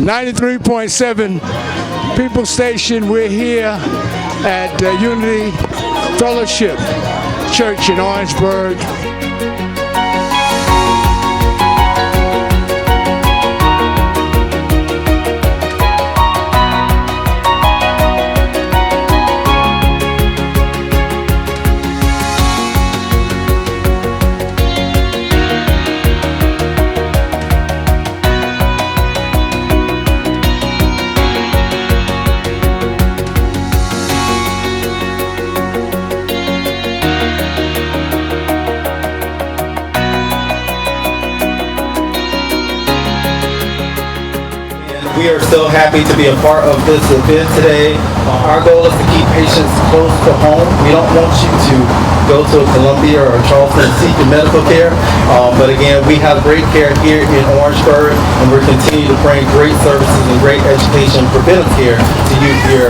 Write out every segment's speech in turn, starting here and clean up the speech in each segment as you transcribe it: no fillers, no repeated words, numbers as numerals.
93.7 People Station. We're here at Unity Fellowship Church in Orangeburg. We are so happy to be a part of this event today. Our goal is to keep patients close to home. We don't want you to go to Columbia or Charleston to seek your medical care. But again, we have great care here in Orangeburg, and we're continuing to bring great services and great education, preventive care to you here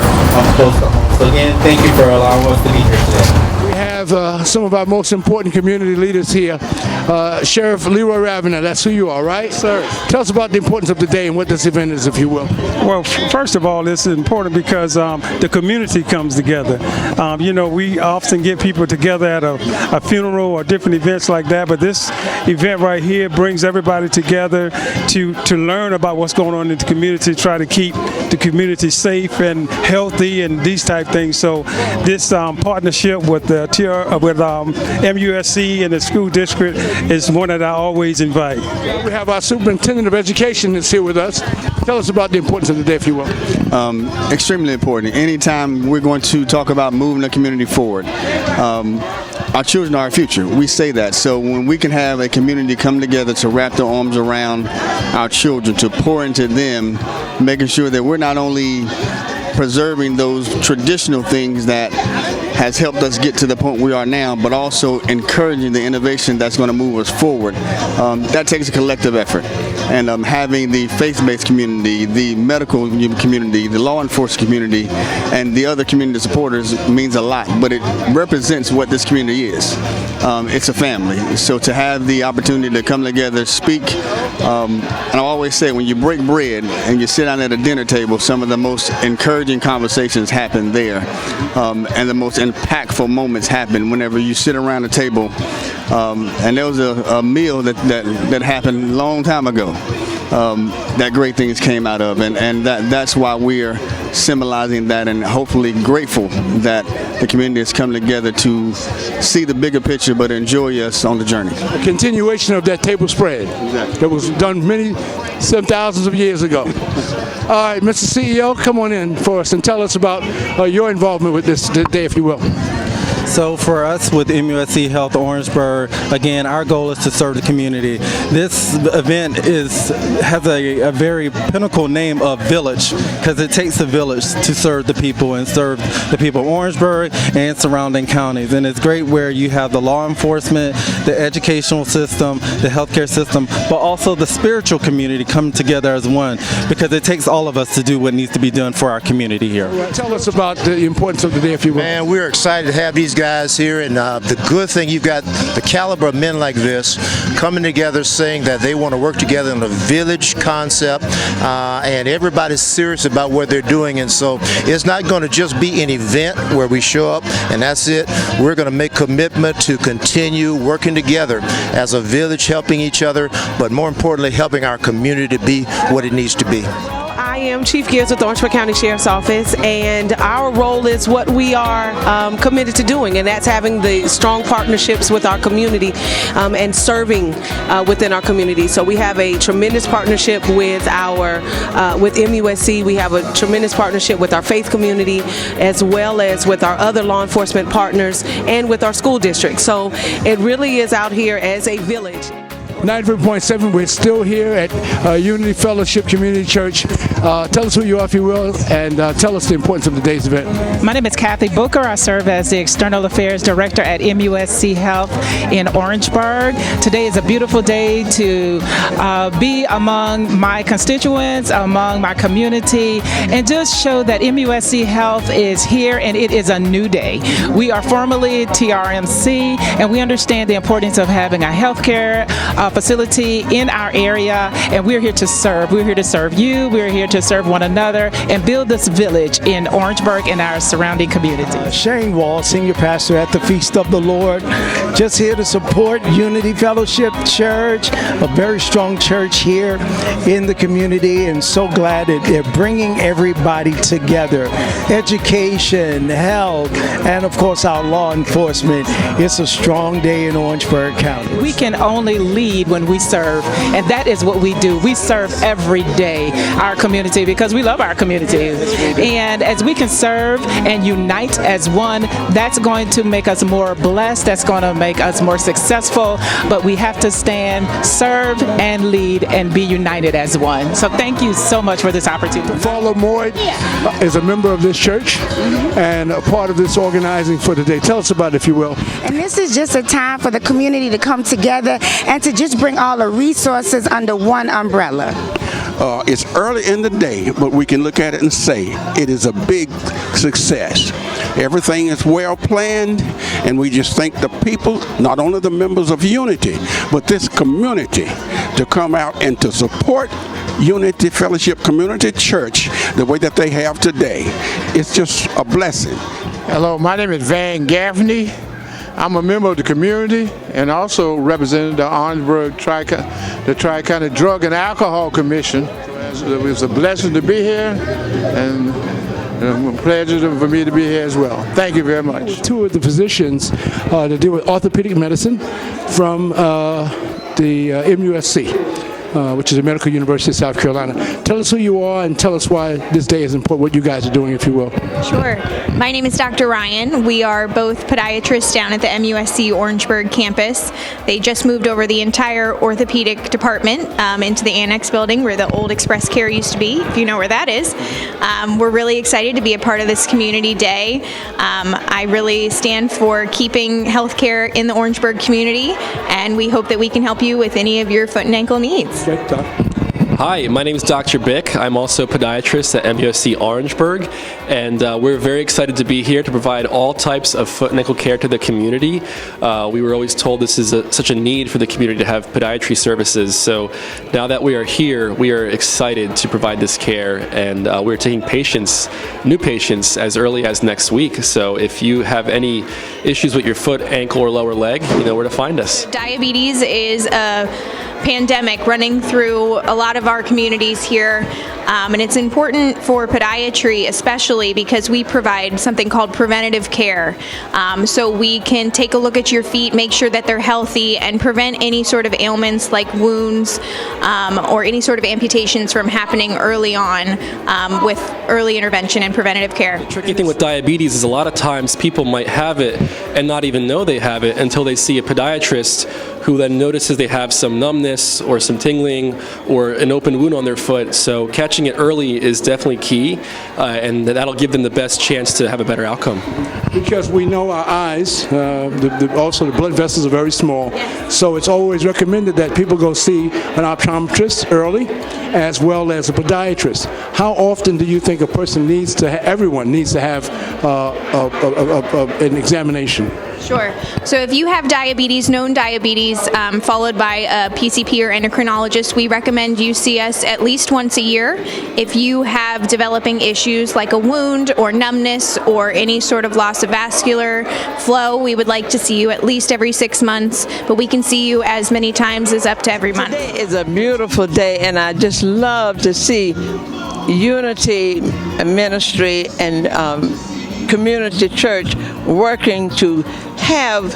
close to home. So again, thank you for allowing us to be here today. We have some of our most important community leaders here. Sheriff Leroy Ravener, that's who you are, right? Sir. Tell us about the importance of the day and what this event is, if you will. Well, first of all, it's important because the community comes together. We often get people together at a funeral or different events like that, but this event right here brings everybody together to learn about what's going on in the community, try to keep the community safe and healthy and these type things. So this partnership with the MUSC and the school district is one that I always invite. We have our superintendent of education that's here with us. Tell us about the importance of the day, if you will. Extremely important. Anytime we're going to talk about moving the community forward, our children are our future. We say that. So when we can have a community come together to wrap their arms around our children, to pour into them, making sure that we're not only preserving those traditional things that has helped us get to the point we are now, but also encouraging the innovation that's going to move us forward. That takes a collective effort. And having the faith-based community, the medical community, the law enforcement community, and the other community supporters means a lot, but it represents what this community is. It's a family. So to have the opportunity to come together, speak, and I always say when you break bread and you sit down at a dinner table, some of the most encouraging conversations happen there, and the most impactful moments happen whenever you sit around the table. And there was a meal that happened a long time ago that great things came out of, and that's why we're symbolizing that, and hopefully grateful that the community has come together to see the bigger picture but enjoy us on the journey. A continuation of that table spread that was done some thousands of years ago. All right, Mr. CEO, come on in for us and tell us about your involvement with this day, if you will. So for us with MUSC Health Orangeburg, again, our goal is to serve the community. This event has a very pinnacle name of village, because it takes a village to serve the people and serve the people of Orangeburg and surrounding counties. And it's great where you have the law enforcement, the educational system, the healthcare system, but also the spiritual community come together as one, because it takes all of us to do what needs to be done for our community here. Tell us about the importance of the day, if you will. Man, we're excited to have these guys here, and the good thing, you've got the caliber of men like this coming together saying that they want to work together in a village concept, and everybody's serious about what they're doing. And so it's not going to just be an event where we show up and that's it. We're going to make commitment to continue working together as a village, helping each other, but more importantly helping our community to be what it needs to be. I am Chief Gibbs with the Orangeburg County Sheriff's Office, and our role is what we are committed to doing, and that's having the strong partnerships with our community and serving within our community. So we have a tremendous partnership with with MUSC. We have a tremendous partnership with our faith community, as well as with our other law enforcement partners and with our school district. So it really is out here as a village. 93.7, we're still here at Unity Fellowship Community Church. Tell us who you are, if you will, and tell us the importance of today's event. My name is Kathy Booker. I serve as the External Affairs Director at MUSC Health in Orangeburg. Today is a beautiful day to be among my constituents, among my community, and just show that MUSC Health is here and it is a new day. We are formerly TRMC, and we understand the importance of having a healthcare facility in our area, and we're here to serve. We're here to serve you. We're here to serve one another and build this village in Orangeburg and our surrounding community. Shane Wall, Senior Pastor at the Feast of the Lord. Just here to support Unity Fellowship Church, a very strong church here in the community, and so glad that they're bringing everybody together. Education, health, and of course our law enforcement. It's a strong day in Orangeburg County. We can only lead when we serve, and that is what we do. We serve every day our community because we love our community. And as we can serve and unite as one, that's going to make us more blessed, that's going to make us more successful, but we have to stand, serve, and lead and be united as one. So thank you so much for this opportunity. Follow Moyd is a member of this church and a part of this organizing for today. Tell us about it, if you will. And this is just a time for the community to come together and to just bring all the resources under one umbrella. It's early in the day, but we can look at it and say it is a big success. Everything is well planned, and we just thank the people, not only the members of Unity, but this community to come out and to support Unity Fellowship Community Church the way that they have today. It's just a blessing. Hello, my name is Van Gaffney. I'm a member of the community and also represented the Orangeburg Tri-County Drug and Alcohol Commission. It was a blessing to be here and a pleasure for me to be here as well. Thank you very much. Two of the physicians to deal with orthopedic medicine from the MUSC. Which is a medical university of South Carolina. Tell us who you are and tell us why this day is important, what you guys are doing, if you will. Sure. My name is Dr. Ryan. We are both podiatrists down at the MUSC Orangeburg campus. They just moved over the entire orthopedic department into the annex building where the old Express Care used to be, if you know where that is. We're really excited to be a part of this community day. I really stand for keeping healthcare in the Orangeburg community, and we hope that we can help you with any of your foot and ankle needs. Hi, my name is Dr. Bick. I'm also a podiatrist at MUSC Orangeburg, and we're very excited to be here to provide all types of foot and ankle care to the community. We were always told this is such a need for the community to have podiatry services, so now that we are here, we are excited to provide this care, and we're taking new patients as early as next week, so if you have any issues with your foot, ankle, or lower leg, you know where to find us. Diabetes is a pandemic running through a lot of our communities here, and it's important for podiatry especially because we provide something called preventative care. So we can take a look at your feet, make sure that they're healthy, and prevent any sort of ailments like wounds or any sort of amputations from happening early on with early intervention and preventative care. The tricky thing with diabetes is a lot of times people might have it and not even know they have it until they see a podiatrist who then notices they have some numbness or some tingling or an open wound on their foot. So catching it early is definitely key, and that'll give them the best chance to have a better outcome. Because we know our eyes, also the blood vessels are very small, so it's always recommended that people go see an optometrist early as well as a podiatrist. How often do you think a person needs to, everyone needs to have an examination? Sure. So if you have diabetes, known diabetes, followed by a PCP or endocrinologist, we recommend you see us at least once a year. If you have developing issues like a wound or numbness or any sort of loss of vascular flow, we would like to see you at least every 6 months, but we can see you as many times as up to every month. Today is a beautiful day, and I just love to see Unity Ministry and Community Church working to have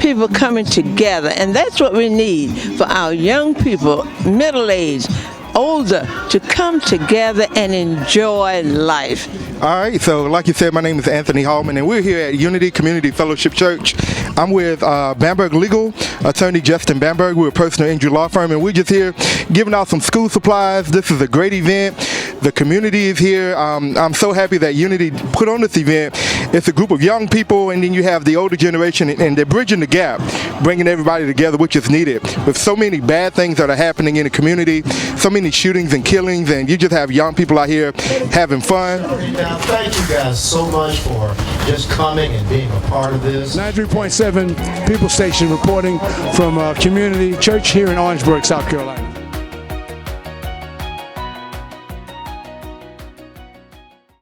people coming together, and that's what we need for our young people, middle-aged, older, to come together and enjoy life. All right, so like you said, my name is Anthony Hallman, and we're here at Unity Community Fellowship Church. I'm with Bamberg Legal, attorney Justin Bamberg. We're a personal injury law firm, and we're just here giving out some school supplies. This is a great event. The community is here. I'm so happy that Unity put on this event. It's a group of young people, and then you have the older generation, and they're bridging the gap, bringing everybody together, which is needed. With so many bad things that are happening in the community, so many shootings and killings, and you just have young people out here having fun. Now, thank you guys so much for just coming and being a part of this. 93.7 People Station reporting from Community Church here in Orangeburg, South Carolina.